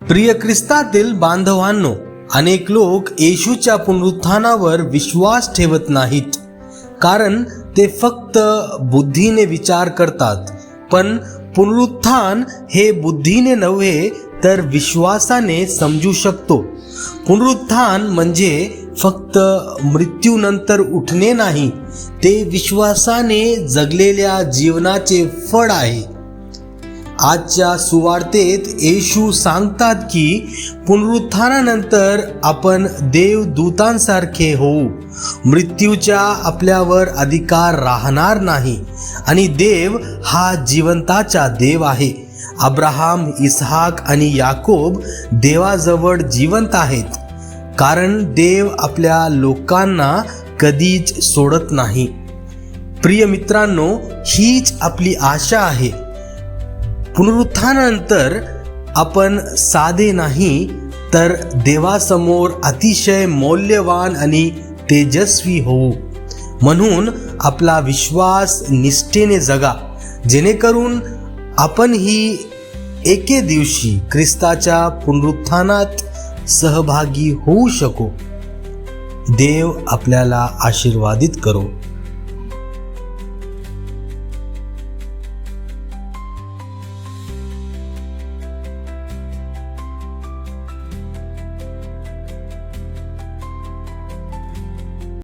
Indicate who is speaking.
Speaker 1: प्रिय ख्रिस्तातील बांधवांनो, अनेक लोक येशूच्या पुनरुत्थानावर विश्वास ठेवत नाहीत, कारण ते फक्त बुद्धीने विचार करतात. पण पुनरुत्थान हे बुद्धीने नव्हे तर विश्वासाने समजू शकतो. पुनरुत्थान म्हणजे फक्त मृत्यूनंतर उठणे नाही, ते विश्वासाने जगलेल्या जीवनाचे फळ आहे. आजच्या सुवार्तेत येशू सांगतात की पुनरुत्थानानंतर आपण देवदूतांसारखे होऊ. मृत्यूचा आपल्यावर अधिकार राहणार नाही आणि देव हा जिवंताचा देव आहे. अब्राहम, इसहाक आणि याकोब देवाजवळ जिवंत आहेत, कारण देव आपल्या लोकांना कधीच सोडत नाही. प्रिय मित्रांनो, हीच आपली आशा आहे. पुनरुत्थानानंतर आपण साधे नाही तर देवासमोर अतिशय मौल्यवान आणि तेजस्वी होऊ. म्हणून आपला विश्वास निष्ठेने जगा, जेणेकरून आपणही एके दिवशी ख्रिस्ताच्या पुनरुत्थानात सहभागी होऊ शकू. देव आपल्याला आशीर्वादित करो.